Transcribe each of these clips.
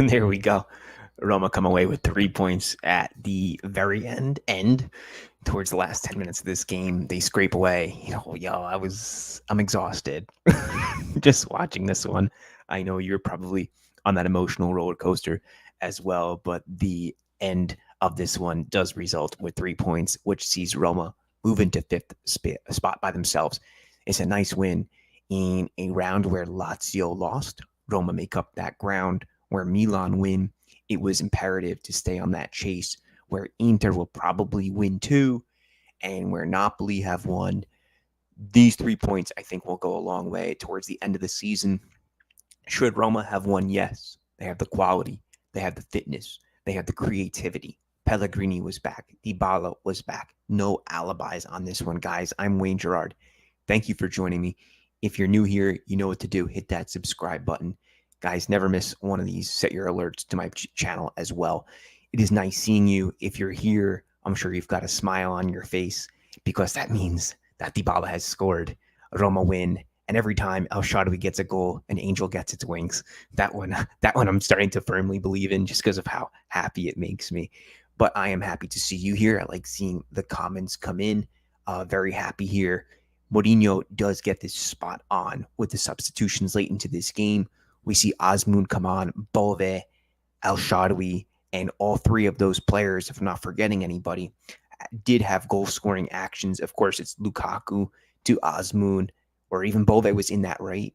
There we go. Roma come away with 3 points at the very end. Towards the last 10 minutes of this game, they scrape away. I'm exhausted just watching this one. I know you're probably on that emotional roller coaster as well, but the end of this one does result with 3 points, which sees Roma move into fifth spot by themselves. It's a nice win in a round where Lazio lost. Roma make up that ground. Where Milan win, it was imperative to stay on that chase. Where Inter will probably win too, and where Napoli have won, these 3 points I think will go a long way towards the end of the season. Should Roma have won? Yes. They have the quality, they have the fitness, they have the creativity. Pellegrini was back. Dybalaaaa was back. No alibis on this one, guys. I'm Wayne Gerard. Thank you for joining me. If you're new here, you know what to do. Hit that subscribe button. Guys, never miss one of these. Set your alerts to my channel as well. It is nice seeing you. If you're here, I'm sure you've got a smile on your face because that means that Dybalaaaa has scored. Roma win. And every time El Shaarawy gets a goal, an angel gets its wings. That one I'm starting to firmly believe in just because of how happy it makes me. But I am happy to see you here. I like seeing the comments come in. Very happy here. Mourinho does get this spot on with the substitutions late into this game. We see Azmoun come on, Bove, El Shaarawy, and all three of those players, if I'm not forgetting anybody, did have goal-scoring actions. Of course, it's Lukaku to Azmoun, or even Bove was in that right,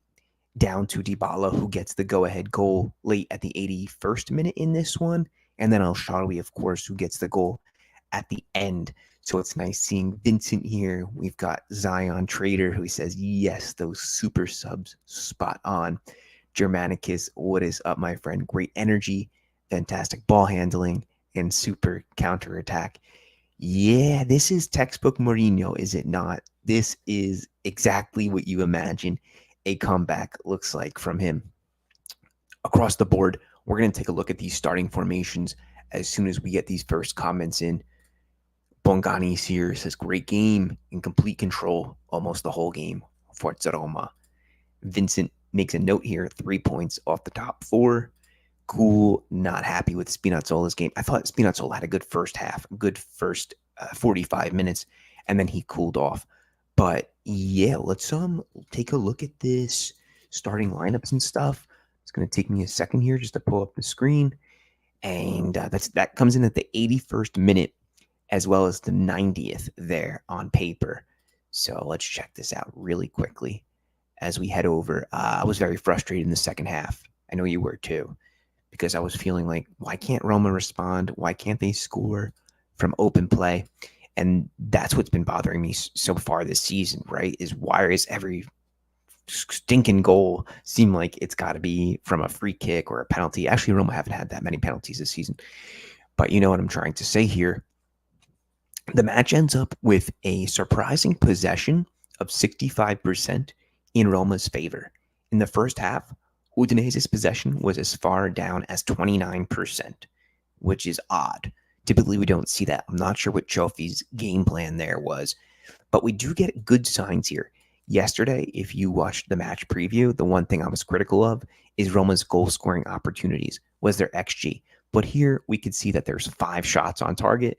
down to Dybalaaaa, who gets the go-ahead goal late at the 81st minute in this one, and then El Shaarawy, of course, who gets the goal at the end. So it's nice seeing Vincent here. We've got Zion Trader, who says, yes, those super subs, spot on. Germanicus, what is up, my friend? Great energy, fantastic ball handling, and super counterattack. Yeah, this is textbook Mourinho, is it not? This is exactly what you imagine a comeback looks like from him. Across the board, we're going to take a look at these starting formations as soon as we get these first comments in. Bongani's here, says, great game, in complete control almost the whole game. Forza Roma. Vincent makes a note here, 3 points off the top 4. Cool, not happy with Spinazzola's game. I thought Spinazzola had a good first half, good first 45 minutes, and then he cooled off. But yeah, let's take a look at this starting lineups and stuff. It's going to take me a second here just to pull up the screen. And that comes in at the 81st minute as well as the 90th there on paper. So let's check this out really quickly as we head over. I was very frustrated in the second half. I know you were too, because I was feeling like, why can't Roma respond? Why can't they score from open play? And that's what's been bothering me so far this season, right? Is why is every stinking goal seem like it's got to be from a free kick or a penalty? Actually, Roma haven't had that many penalties this season. But you know what I'm trying to say here. The match ends up with a surprising possession of 65% in Roma's favor. In the first half, Udinese's possession was as far down as 29%, which is odd. Typically, we don't see that. I'm not sure what Cioffi's game plan there was, but we do get good signs here. Yesterday, if you watched the match preview, the one thing I was critical of is Roma's goal-scoring opportunities, was their XG. But here, we could see that there's 5 shots on target.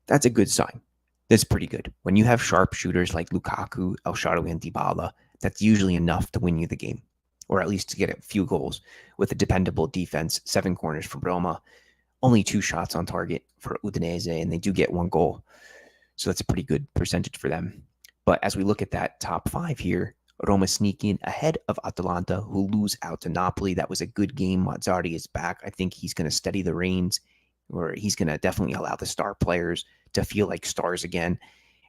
That's a good sign. That's pretty good. When you have sharpshooters like Lukaku, El Shaarawy, and Dybalaaaa, that's usually enough to win you the game, or at least to get a few goals. With a dependable defense, 7 corners for Roma, only 2 shots on target for Udinese, and they do get 1 goal. So that's a pretty good percentage for them. But as we look at that top 5 here, Roma sneaking ahead of Atalanta, who lose out to Napoli. That was a good game. Mazzarri is back. I think he's going to steady the reins. or he's going to definitely allow the star players to feel like stars again.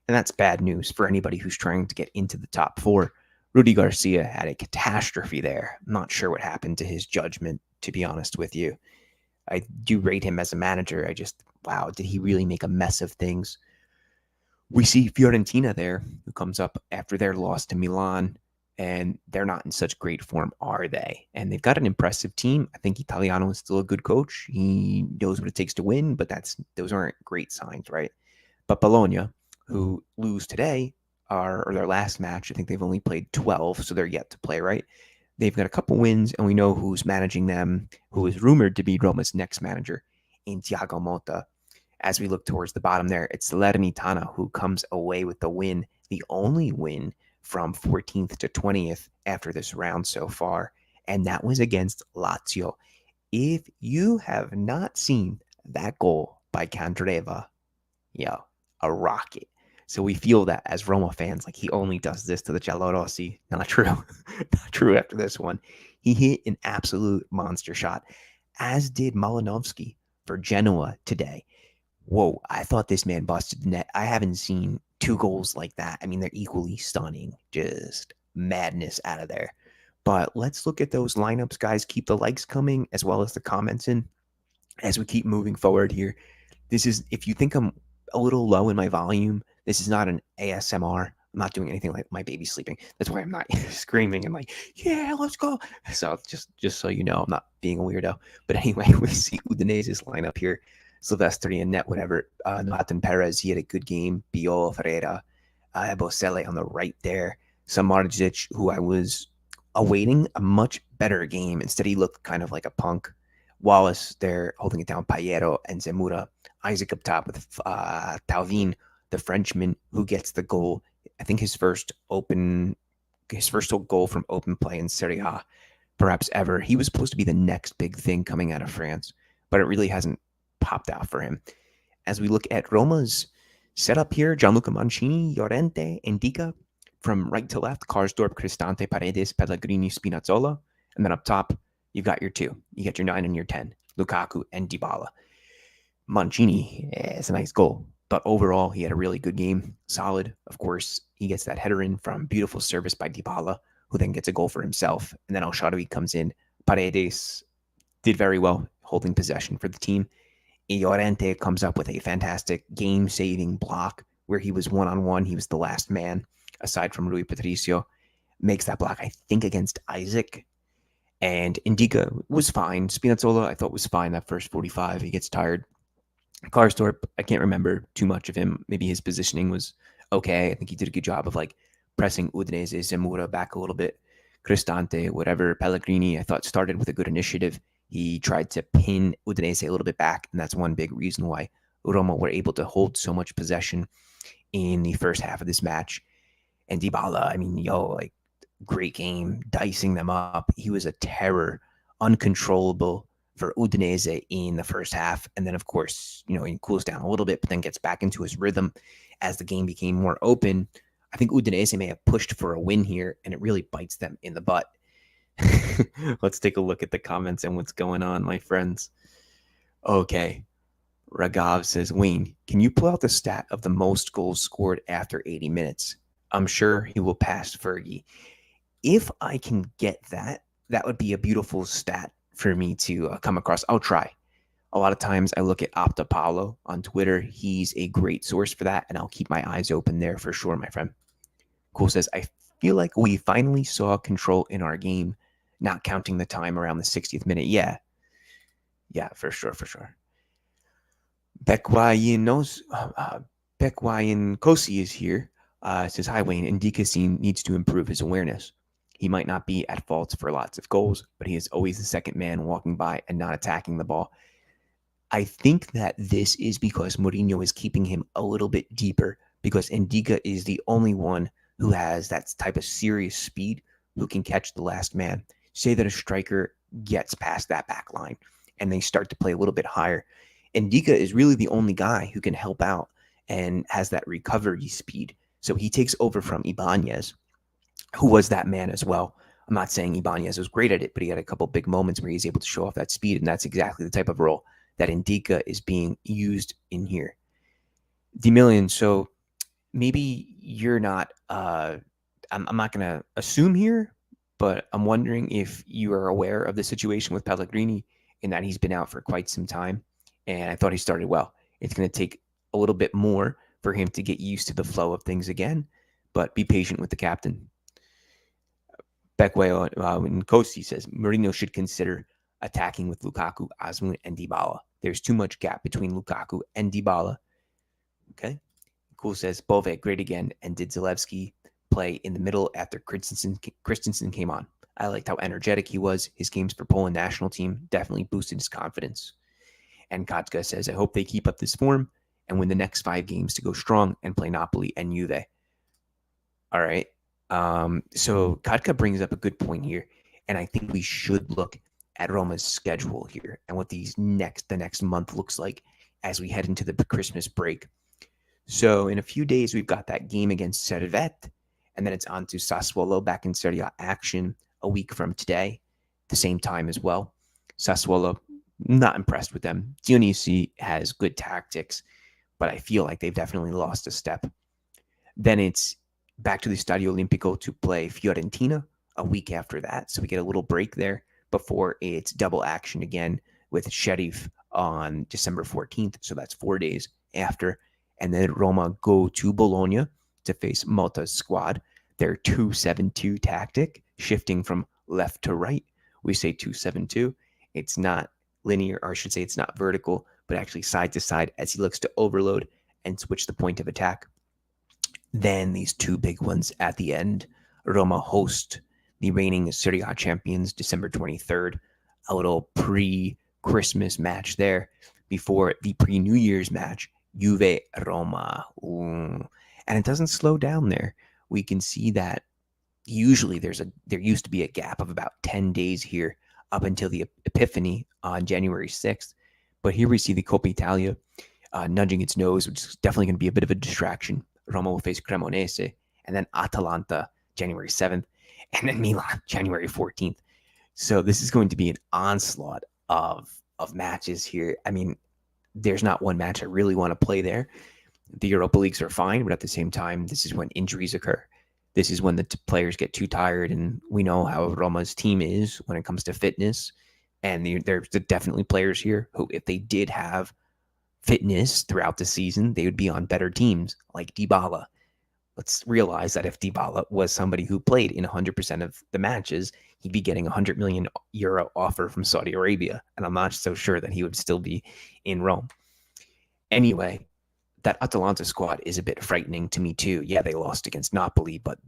And that's bad news for anybody who's trying to get into the top four. Rudy Garcia had a catastrophe there. I'm not sure what happened to his judgment, to be honest with you. I do rate him as a manager. Wow, did he really make a mess of things? We see Fiorentina there, who comes up after their loss to Milan, and they're not in such great form, are they? And they've got an impressive team. I think Italiano is still a good coach. He knows what it takes to win, but those aren't great signs, right? But Bologna, who lose today, or their last match, I think they've only played 12, so they're yet to play, right? They've got a couple wins, and we know who's managing them, who is rumored to be Roma's next manager, in Thiago Motta. As we look towards the bottom there, it's Salernitana who comes away with the win, the only win from 14th to 20th after this round so far, and that was against Lazio. If you have not seen that goal by Candreva, a rocket. So we feel that as Roma fans, like he only does this to the Giallorossi. Not true. Not true after this one. He hit an absolute monster shot, as did Malinovsky for Genoa today. Whoa, I thought this man busted the net. I haven't seen two goals like that. I mean, they're equally stunning. Just madness out of there. But let's look at those lineups, guys. Keep the likes coming as well as the comments in as we keep moving forward here. This is, if you think I'm a little low in my volume, this is not an ASMR. I'm not doing anything like my baby sleeping. That's why I'm not screaming and like, yeah, let's go. So just so you know, I'm not being a weirdo. But anyway, we see Udinese's lineup here. Silvestri and net, whatever. Nathan Perez, he had a good game. Bio Ferreira, Bosele on the right there. Samardzic, who I was awaiting a much better game. Instead, he looked kind of like a punk. Wallace there holding it down. Payero and Zemura. Isaac up top with Tauvin, the Frenchman, who gets the goal. I think his first goal from open play in Serie A, perhaps ever. He was supposed to be the next big thing coming out of France, but it really hasn't popped out for him. As we look at Roma's setup here, Gianluca Mancini, Llorente, Indica. From right to left, Karsdorp, Cristante, Paredes, Pellegrini, Spinazzola. And then up top, you've got your two. You get your 9 and your 10, Lukaku and Dybala. Mancini is a nice goal, but overall, he had a really good game. Solid. Of course, he gets that header in from beautiful service by Dybala, who then gets a goal for himself. And then El Shaarawy comes in. Paredes did very well, holding possession for the team. Llorente comes up with a fantastic game-saving block where he was one-on-one. He was the last man, aside from Rui Patricio. Makes that block, I think, against Isaac. And Indica was fine. Spinazzola, I thought, was fine that first 45. He gets tired. Karsdorp, I can't remember too much of him. Maybe his positioning was okay. I think he did a good job of like pressing Udinese, Zemura back a little bit. Cristante, whatever. Pellegrini, I thought, started with a good initiative. He tried to pin Udinese a little bit back, and that's one big reason why Roma were able to hold so much possession in the first half of this match. And Dybala, I mean, like, great game, dicing them up. He was a terror, uncontrollable for Udinese in the first half. And then, of course, he cools down a little bit, but then gets back into his rhythm as the game became more open. I think Udinese may have pushed for a win here, and it really bites them in the butt. Let's take a look at the comments and what's going on, my friends. Okay. Ragav says, Wayne, can you pull out the stat of the most goals scored after 80 minutes? I'm sure he will pass Fergie. If I can get that, that would be a beautiful stat for me to come across. I'll try. A lot of times I look at Opta Paulo on Twitter. He's a great source for that, and I'll keep my eyes open there for sure, my friend. Cool says, I feel like we finally saw control in our game, not counting the time around the 60th minute. Yeah, for sure. Bekwayan Kosi is here. Says, hi, Wayne. Indika needs to improve his awareness. He might not be at fault for lots of goals, but he is always the second man walking by and not attacking the ball. I think that this is because Mourinho is keeping him a little bit deeper, because Indika is the only one who has that type of serious speed who can catch the last man. Say that a striker gets past that back line and they start to play a little bit higher. Indika is really the only guy who can help out and has that recovery speed. So he takes over from Ibanez, who was that man as well. I'm not saying Ibanez was great at it, but he had a couple big moments where he's able to show off that speed, and that's exactly the type of role that Indica is being used in here. D-Million, so maybe you're not, I'm not going to assume here, but I'm wondering if you are aware of the situation with Pellegrini in that he's been out for quite some time. And I thought he started well. It's going to take a little bit more for him to get used to the flow of things again, but be patient with the captain. Beckway in Kosi says Mourinho should consider attacking with Lukaku, Azmoun, and Dybalaaaa. There's too much gap between Lukaku and Dybalaaaa. Okay. Cool says Bove great again, and did Zalewski play in the middle after Christensen came on. I liked how energetic he was. His games for Poland national team definitely boosted his confidence. And Kotka says, I hope they keep up this form and win the next 5 games to go strong and play Napoli and Juve. All right. So Kotka brings up a good point here, and I think we should look at Roma's schedule here and what the next month looks like as we head into the Christmas break. So in a few days, we've got that game against Servette, and then it's on to Sassuolo back in Serie A action a week from today, the same time as well. Sassuolo, not impressed with them. Dionisi has good tactics, but I feel like they've definitely lost a step. Then it's back to the Stadio Olimpico to play Fiorentina a week after that. So we get a little break there before it's double action again with Sheriff on December 14th. So that's 4 days after. And then Roma go to Bologna to face Malta's squad. Their 2-7-2 tactic, shifting from left to right. We say 2-7-2. It's not linear, or I should say it's not vertical, but actually side to side as he looks to overload and switch the point of attack. Then these 2 big ones at the end. Roma host the reigning Serie A champions December 23rd. A little pre-Christmas match there before the pre-New Year's match. Juve-Roma. And it doesn't slow down there. We can see that usually there used to be a gap of about 10 days here up until the Epiphany on January 6th. But here we see the Coppa Italia nudging its nose, which is definitely going to be a bit of a distraction. Roma will face Cremonese, and then Atalanta January 7th, and then Milan January 14th. So this is going to be an onslaught of matches here. I mean, there's not one match I really want to play there. The Europa Leagues are fine, but at the same time, this is when injuries occur. This is when the players get too tired, and we know how Roma's team is when it comes to fitness. And there's definitely players here who, if they did have fitness throughout the season, they would be on better teams like Dybalaaaa. Let's realize that if Dybalaaaa was somebody who played in 100% of the matches, he'd be getting a €100 million offer from Saudi Arabia. And I'm not so sure that he would still be in Rome. Anyway, that Atalanta squad is a bit frightening to me too. Yeah, they lost against Napoli, but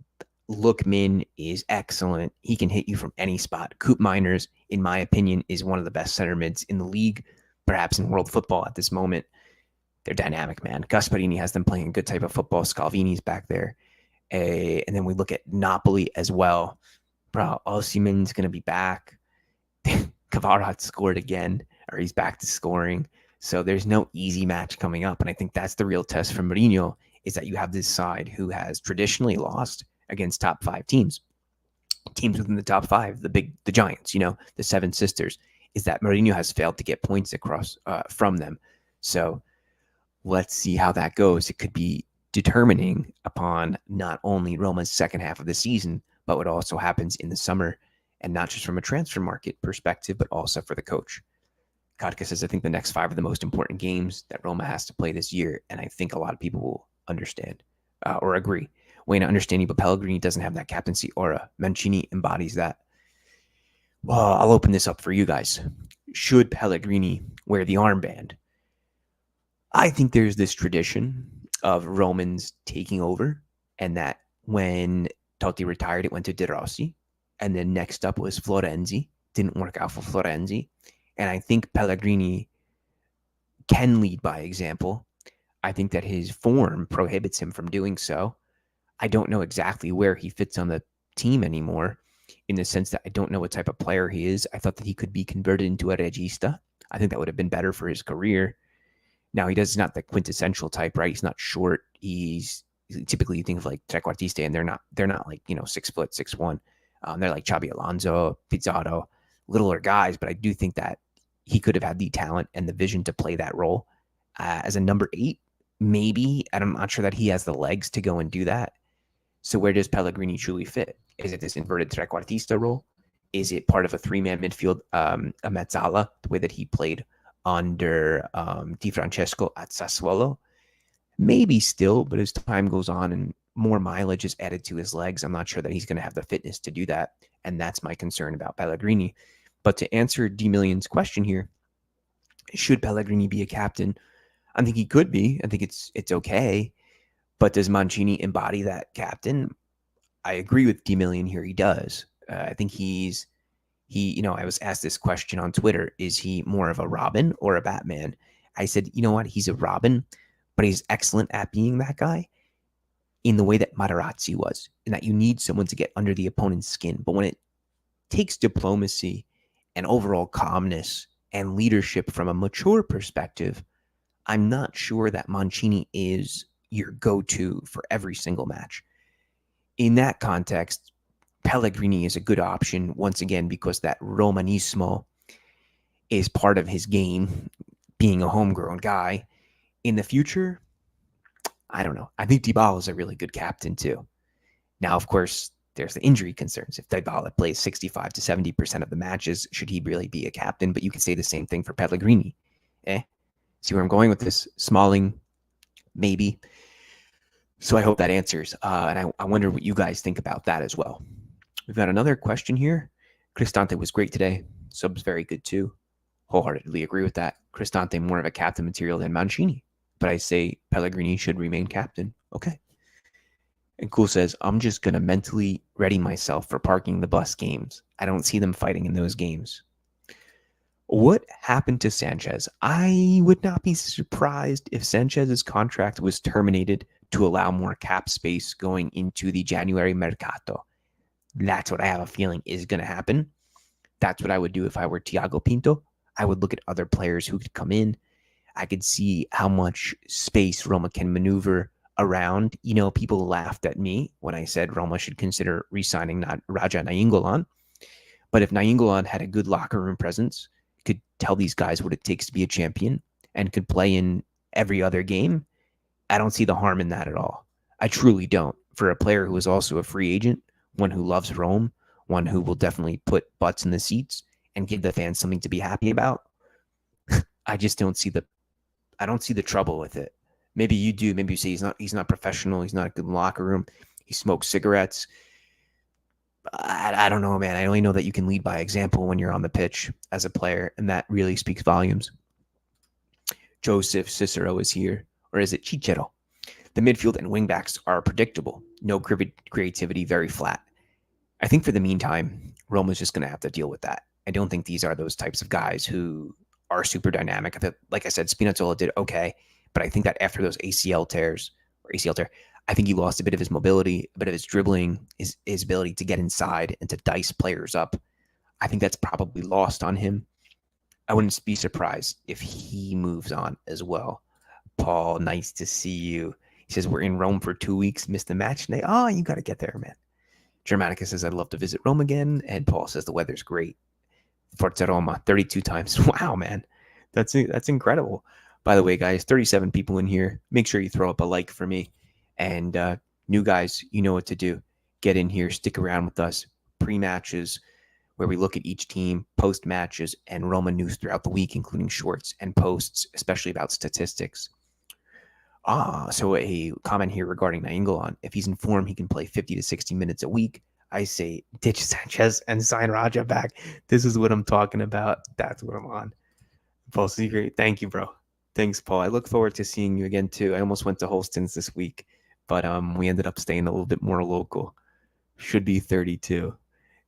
Lookman is excellent. He can hit you from any spot. Coop Miners, in my opinion, is one of the best center mids in the league, perhaps in world football at this moment. They're dynamic, man. Gasparini has them playing a good type of football. Scalvini's back there. And then we look at Napoli as well. Bro, Osimhen's going to be back. Kvara scored again, or he's back to scoring. So there's no easy match coming up. And I think that's the real test for Mourinho, is that you have this side who has traditionally lost against top 5 teams. Teams within the top 5, the Giants, the Seven Sisters, is that Mourinho has failed to get points across from them. So let's see how that goes. It could be determining upon not only Roma's second half of the season, but what also happens in the summer, and not just from a transfer market perspective, but also for the coach. Kotka says, I think the next 5 are the most important games that Roma has to play this year, and I think a lot of people will understand or agree. Wayne, understanding, but Pellegrini doesn't have that captaincy aura. Mancini embodies that. Well, I'll open this up for you guys. Should Pellegrini wear the armband? I think there's this tradition of Romans taking over, and that when Totti retired, it went to De Rossi, and then next up was Florenzi. Didn't work out for Florenzi. And I think Pellegrini can lead by example. I think that his form prohibits him from doing so. I don't know exactly where he fits on the team anymore, in the sense that I don't know what type of player he is. I thought that he could be converted into a regista. I think that would have been better for his career. Now, he's not the quintessential type, right? He's not short. He's typically, you think of like trequartiste, and they're not like, 6 foot, 6'1". They're like Xabi Alonso, Pizarro, littler guys, but I do think that he could have had the talent and the vision to play that role. As a number 8, maybe, and I'm not sure that he has the legs to go and do that. So where does Pellegrini truly fit? Is it this inverted trequartista role? Is it part of a 3-man midfield, a mezzala, the way that he played under Di Francesco at Sassuolo? Maybe still, but as time goes on and more mileage is added to his legs, I'm not sure that he's going to have the fitness to do that. And that's my concern about Pellegrini. But to answer D Million's question here, should Pellegrini be a captain? I think he could be. I think it's okay. But does Mancini embody that captain? I agree with D Million here. He does. I think he, I was asked this question on Twitter. Is he more of a Robin or a Batman? I said, you know what? He's a Robin, but he's excellent at being that guy in the way that Materazzi was, in that you need someone to get under the opponent's skin. But when it takes diplomacy and overall calmness and leadership from a mature perspective, I'm not sure that Mancini is your go-to for every single match. In that context, Pellegrini is a good option, once again, because that Romanismo is part of his game, being a homegrown guy. In the future, I don't know. I think Dybalaaaa is a really good captain, too. Now, of course, there's the injury concerns. If Dybalaaaa plays 65 to 70% of the matches, should he really be a captain? But you could say the same thing for Pellegrini. See where I'm going with this? Smalling, maybe. So I hope that answers. And I wonder what you guys think about that as well. We've got another question here. Cristante was great today. Sub's very good too. Wholeheartedly agree with that. Cristante more of a captain material than Mancini. But I say Pellegrini should remain captain. Okay. And Cool says, I'm just going to mentally ready myself for parking the bus games. I don't see them fighting in those games. What happened to Sanchez? I would not be surprised if Sanchez's contract was terminated to allow more cap space going into the January mercato. That's what I have a feeling is going to happen. That's what I would do if I were Thiago Pinto. I would look at other players who could come in. I could see how much space Roma can maneuver around. You know, people laughed at me when I said Roma should consider re-signing Raja Nainggolan. But if Nainggolan had a good locker room presence, could tell these guys what it takes to be a champion, and could play in every other game, I don't see the harm in that at all. I truly don't. For a player who is also a free agent, one who loves Rome, one who will definitely put butts in the seats and give the fans something to be happy about, I just don't see the trouble with it. Maybe you do. Maybe you say he's not professional. He's not a good locker room. He smokes cigarettes. I don't know, man. I only know that you can lead by example when you're on the pitch as a player, and that really speaks volumes. Joseph Cicero is here, or is it Chichero? The midfield and wingbacks are predictable. No creativity, very flat. I think for the meantime, Roma's just going to have to deal with that. I don't think these are those types of guys who are super dynamic. Like I said, Spinazzola did okay, but I think that after those ACL tear, I think he lost a bit of his mobility, a bit of his dribbling, his ability to get inside and to dice players up. I think that's probably lost on him. I wouldn't be surprised if he moves on as well. Paul, nice to see you. He says, we're in Rome for 2 weeks, missed the match today. Oh, you got to get there, man. Germanica says, I'd love to visit Rome again. And Paul says, the weather's great. Forza Roma, 32 times. Wow, man. That's incredible. By the way, guys, 37 people in here. Make sure you throw up a like for me. And new guys, you know what to do. Get in here, stick around with us. Pre-matches, where we look at each team, post-matches, and Roma news throughout the week, including shorts and posts, especially about statistics. So a comment here regarding Nainggolan. If he's in form, he can play 50 to 60 minutes a week. I say ditch Sanchez and sign Raja back. This is what I'm talking about. That's what I'm on. Paul Secret, thank you, bro. Thanks, Paul. I look forward to seeing you again, too. I almost went to Holston's this week, but we ended up staying a little bit more local. Should be 32.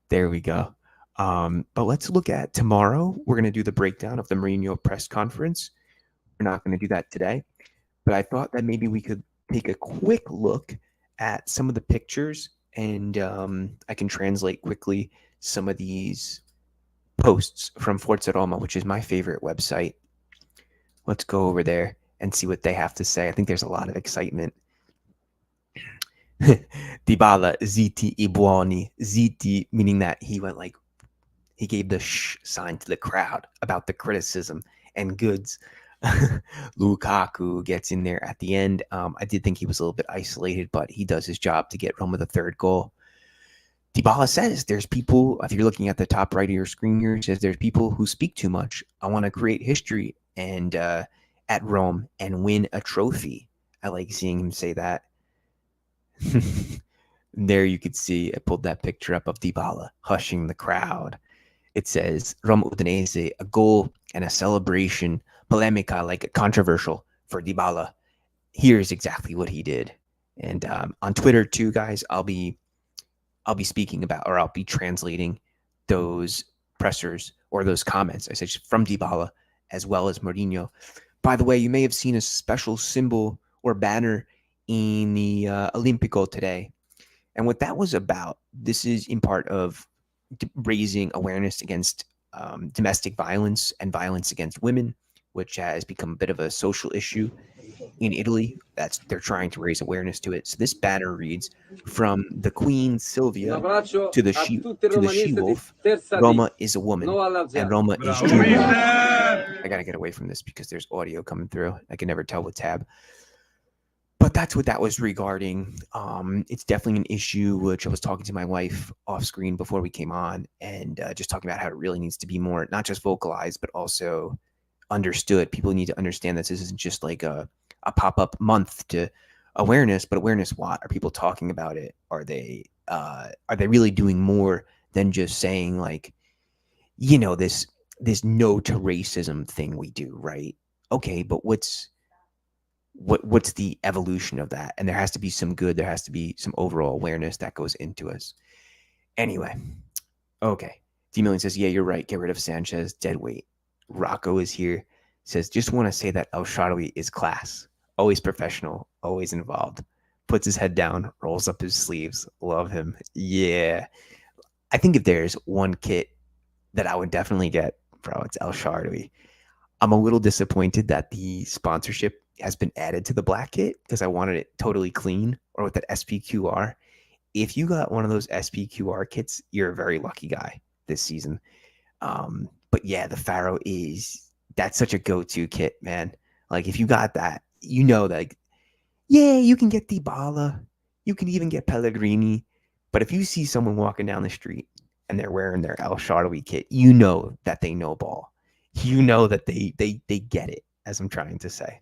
There we go. But let's look at tomorrow. We're going to do the breakdown of the Mourinho press conference. We're not going to do that today, but I thought that maybe we could take a quick look at some of the pictures, and I can translate quickly some of these posts from Forza Roma, which is my favorite website. Let's go over there and see what they have to say. I think there's a lot of excitement. Dybalaaaa, ziti I buoni. Ziti, meaning that he went like He gave the shh sign to the crowd about the criticism and goods. Lukaku gets in there at the end. I did think he was a little bit isolated, but he does his job to get Roma the third goal. Dybalaaaa says there's people, if you're looking at the top right of your screen here, he says there's people who speak too much. I want to create history and at Rome and win a trophy. I like seeing him say that. There you could see, I pulled that picture up of Dybalaaaa hushing the crowd. It says Roma Udinese, a goal and a celebration, polemica, like controversial for Dybalaaaa. Here's exactly what he did. And on Twitter too, guys, I'll be speaking about, or I'll be translating those pressers or those comments, I said, from Dybalaaaa as well as Mourinho. By the way, you may have seen a special symbol or banner in the Olimpico today. And what that was about, this is in part of raising awareness against domestic violence and violence against women, which has become a bit of a social issue in Italy. They're trying to raise awareness to it. So this banner reads, "From the Queen Sylvia to the she wolf, Roma is a woman and Roma is Junior." I gotta get away from this because there's audio coming through. I can never tell with tab. But that's what that was regarding. It's definitely an issue, which I was talking to my wife off screen before we came on, and just talking about how it really needs to be more, not just vocalized, but also understood. People need to understand that this isn't just like a pop-up month to awareness, but awareness what? Are people talking about it? Are they really doing more than just saying like, this no to racism thing we do, right? Okay, but what's the evolution of that? And there has to be some good, there has to be some overall awareness that goes into us. Anyway, okay. D-Million says, yeah, you're right. Get rid of Sanchez, dead weight. Rocco is here. Says, just want to say that El Shaarawy is class. Always professional, always involved. Puts his head down, rolls up his sleeves. Love him. Yeah. I think if there's one kit that I would definitely get, bro, it's El Shaarawy. I'm a little disappointed that the sponsorship has been added to the black kit because I wanted it totally clean or with that SPQR. If you got one of those SPQR kits, you're a very lucky guy this season. But yeah, the Pharaoh that's such a go-to kit, man. Like if you got that, that like, yeah, you can get Dybalaaaa, you can even get Pellegrini, but if you see someone walking down the street and they're wearing their El Shaarawy kit, you know that they know ball. You know that they get it, as I'm trying to say.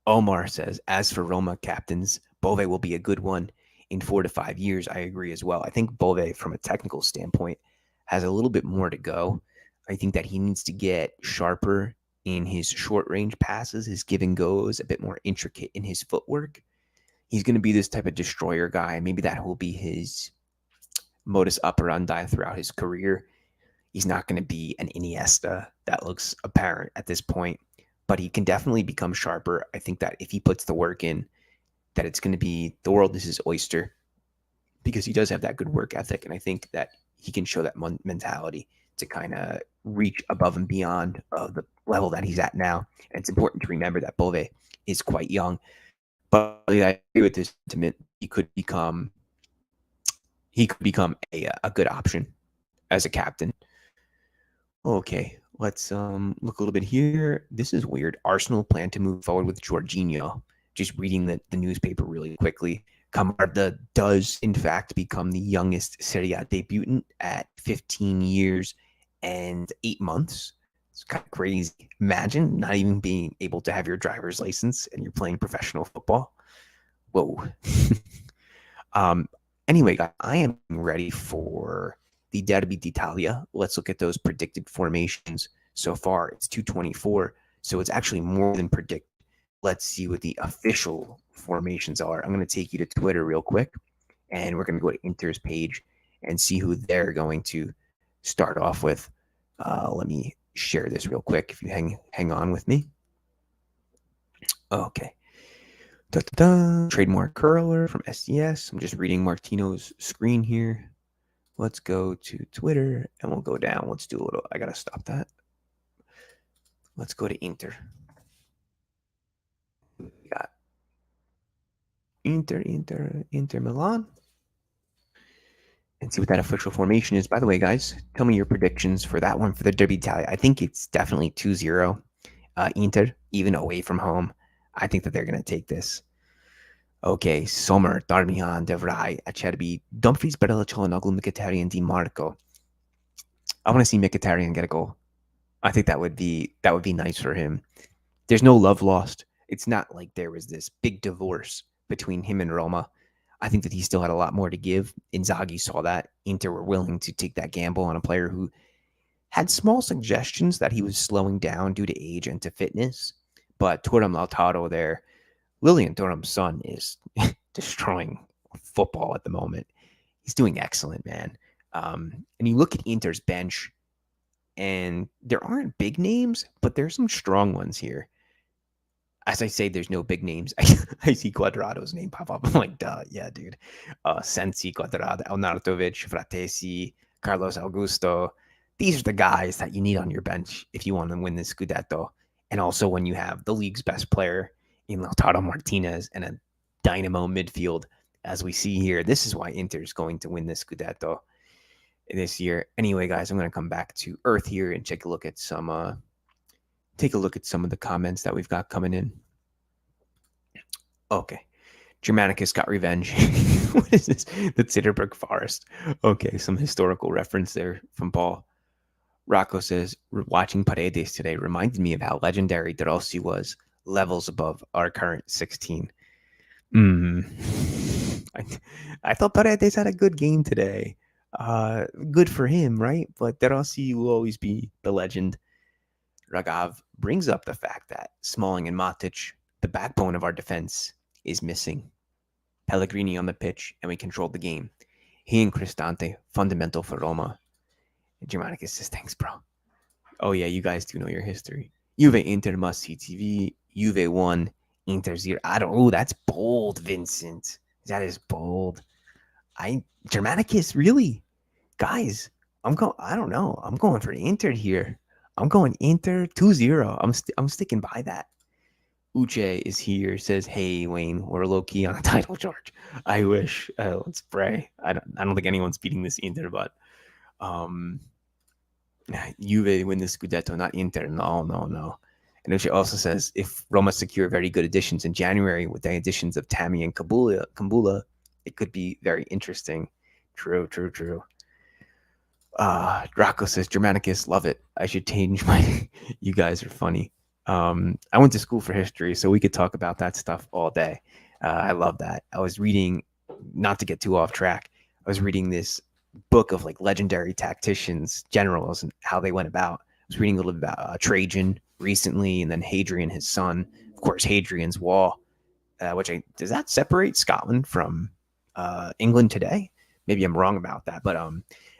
Omar says, as for Roma captains, Bove will be a good one in 4 to 5 years. I agree as well. I think Bove, from a technical standpoint, has a little bit more to go. I think that he needs to get sharper in his short range passes, his give and goes, a bit more intricate in his footwork. He's going to be this type of destroyer guy. Maybe that will be his modus operandi throughout his career. He's not going to be an Iniesta. That looks apparent at this point, but he can definitely become sharper. I think that if he puts the work in, that it's going to be the world is his oyster because he does have that good work ethic. And I think that he can show that mentality to kind of reach above and beyond of the level that he's at now. And it's important to remember that Bove is quite young, but I agree with this sentiment. He could become a good option as a captain. Okay, let's look a little bit here. This is weird. Arsenal plan to move forward with Jorginho. Just reading the newspaper really quickly. Camarda does, in fact, become the youngest Serie A debutant at 15 years and 8 months. It's kind of crazy. Imagine not even being able to have your driver's license and you're playing professional football. Whoa. Anyway, guys, I am ready for the Derby d'Italia. Let's look at those predicted formations. So far, it's 224, so it's actually more than predicted. Let's see what the official formations are. I'm going to take you to Twitter real quick, and we're going to go to Inter's page and see who they're going to start off with. Let me share this real quick if you hang on with me. Okay. Trademark curler from SDS. I'm just reading Martino's screen here. Let's go to Twitter and we'll go down. Let's do a little. I gotta stop that. Let's go to Inter. We got Inter Milan. and see what that official formation is. By the way, guys, tell me your predictions for that one for the Derby Italia. I think it's definitely 2-0 Inter, even away from home. I think that they're going to take this. Okay, Sommer, Darmian, Devrai, Acerbi, Dumfries, Barella, Çalhanoğlu, Mkhitaryan, Di Marco. I want to see Mkhitaryan get a goal. I think that would be nice for him. There's no love lost. It's not like there was this big divorce between him and Roma. I think that he still had a lot more to give. Inzaghi saw that. Inter were willing to take that gamble on a player who had small suggestions that he was slowing down due to age and to fitness. But Thuram Lautaro there, Lilian Thuram's son, is destroying football at the moment. He's doing excellent, man. And you look at Inter's bench, and there aren't big names, but there's some strong ones here. As I say, there's no big names. I see Quadrado's name pop up. I'm like, duh, yeah, dude. Sensi, Quadrado, Arnautovic, Fratesi, Carlos Augusto. These are the guys that you need on your bench if you want to win this Scudetto. And also when you have the league's best player in Lautaro Martinez and a dynamo midfield, as we see here. This is why Inter's going to win this Scudetto this year. Anyway, guys, I'm going to come back to Earth here and take a look at some of the comments that we've got coming in. Okay. Germanicus got revenge. What is this? The Titterberg Forest. Okay, some historical reference there from Paul. Rocco says, watching Paredes today reminded me of how legendary De Rossi was, levels above our current 16. I thought Paredes had a good game today. Good for him, right? But De Rossi will always be the legend. Ragav brings up the fact that Smalling and Matic, the backbone of our defense, is missing. Pellegrini on the pitch, and we controlled the game. He and Cristante, fundamental for Roma. And Germanicus says, thanks, bro. Oh, yeah, you guys do know your history. Juve Inter must see TV. Juve 1, Inter 0. That's bold, Vincent. That is bold. Germanicus, really? Guys, I don't know. I'm going for Inter here. I'm going Inter 2-0. I'm sticking by that. Uche is here, says, hey, Wayne, we're low-key on a title charge. I wish. Let's pray. I don't think anyone's beating this Inter, but Juve win the Scudetto, not Inter. No. And Uche also says, if Roma secure very good additions in January with the additions of Tammy and Kambula, it could be very interesting. True. Rocco says, Germanicus, love it. I should change my... You guys are funny. I went to school for history, so we could talk about that stuff all day. I love that. I was reading, not to get too off track, I was reading this book of like legendary tacticians, generals, and how they went about. I was reading a little bit about Trajan recently, and then Hadrian, his son. Of course, Hadrian's Wall, does that separate Scotland from England today? Maybe I'm wrong about that, but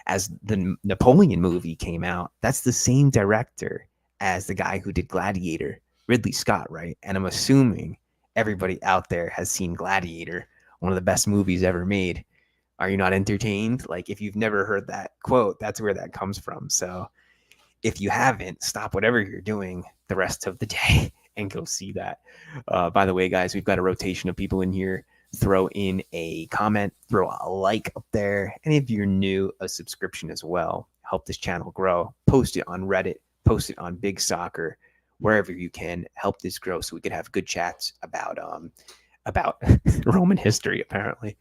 as the Napoleon movie came out, that's the same director as the guy who did Gladiator, Ridley Scott, right? And I'm assuming everybody out there has seen Gladiator, one of the best movies ever made. Are you not entertained? Like, if you've never heard that quote, that's where that comes from. So if you haven't, stop whatever you're doing the rest of the day and go see that. By the way, guys, we've got a rotation of people in here. Throw in a comment, throw a like up there. And if you're new, a subscription as well. Help this channel grow. Post it on Reddit. Post it on Big Soccer, wherever you can. Help this grow so we could have good chats about Roman history, apparently.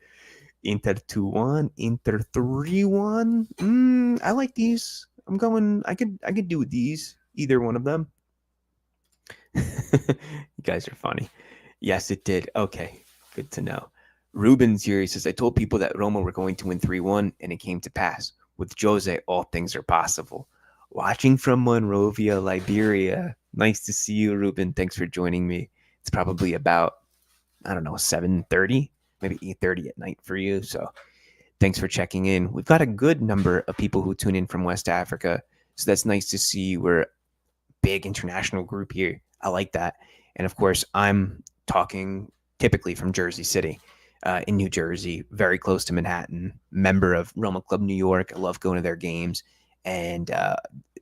Inter 2-1, Inter 3-1. I like these. I could do these, either one of them. You guys are funny. Yes, it did. Okay, good to know. Ruben's here. He says, I told people that Roma were going to win 3-1, and it came to pass. With Jose, all things are possible. Watching from Monrovia, Liberia. Nice to see you, Ruben. Thanks for joining me. It's probably about, 7:30, maybe 8:30 at night for you. So thanks for checking in. We've got a good number of people who tune in from West Africa. So that's nice to see. We're a big international group here. I like that. And of course, I'm talking typically from Jersey City, in New Jersey, very close to Manhattan, member of Roma Club New York. I love going to their games. And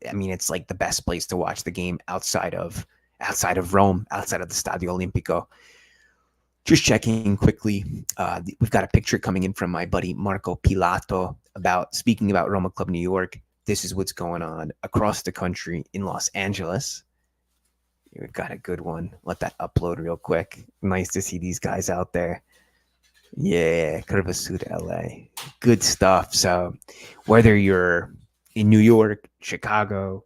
it's like the best place to watch the game outside of Rome, outside of the Stadio Olimpico. Just checking quickly. We've got a picture coming in from my buddy Marco Pilato about speaking about Roma Club New York. This is what's going on across the country in Los Angeles. We've got a good one. Let that upload real quick. Nice to see these guys out there. Yeah, Curva Sud LA. Good stuff. So whether you're in New York, Chicago,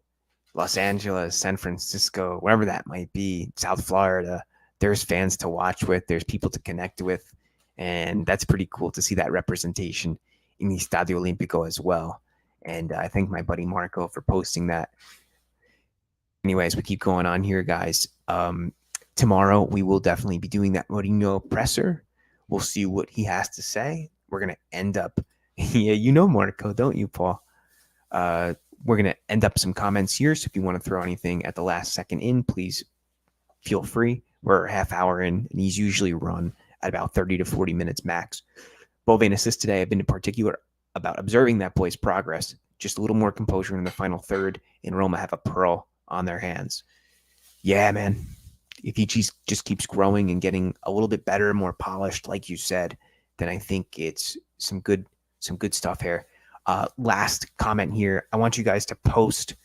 Los Angeles, San Francisco, wherever that might be, South Florida, there's fans to watch with, there's people to connect with, and that's pretty cool to see that representation in the Estadio Olimpico as well. And I thank my buddy Marco for posting that. Anyways, we keep going on here, guys. Tomorrow we will definitely be doing that Mourinho presser. We'll see what he has to say. We're gonna end up, yeah, you know Marco, don't you, Paul? We're gonna end up some comments here. So if you want to throw anything at the last second in, please feel free. We're a half hour in, and he's usually run at about 30 to 40 minutes max. Bove and assist today. I've been in particular about observing that boy's progress. Just a little more composure in the final third, and Roma have a pearl on their hands. Yeah, man. If he just keeps growing and getting a little bit better, more polished, like you said, then I think it's some good stuff here. Last comment here. I want you guys to post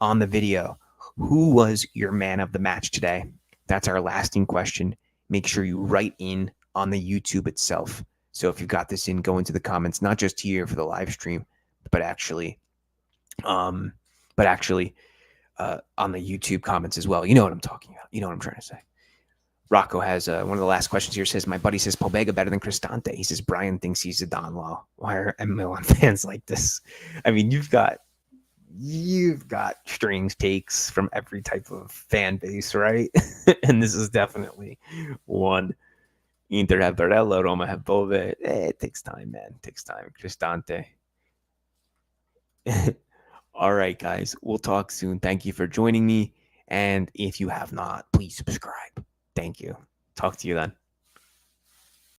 on the video, who was your man of the match today? That's our lasting question. Make sure you write in on the YouTube itself. So if you've got this in, go into the comments, not just here for the live stream, but actually on the YouTube comments as well. You know what I'm talking about. You know what I'm trying to say. Rocco has one of the last questions here. Says, my buddy says Pobega better than Cristante. He says Brian thinks he's a Don Law. Why are Milan fans like this? I mean, you've got strange takes from every type of fan base, right? And this is definitely one. Inter have Barella, Roma have Bove. It takes time, man. It takes time. Cristante. All right, guys. We'll talk soon. Thank you for joining me. And if you have not, please subscribe. Thank you. Talk to you then.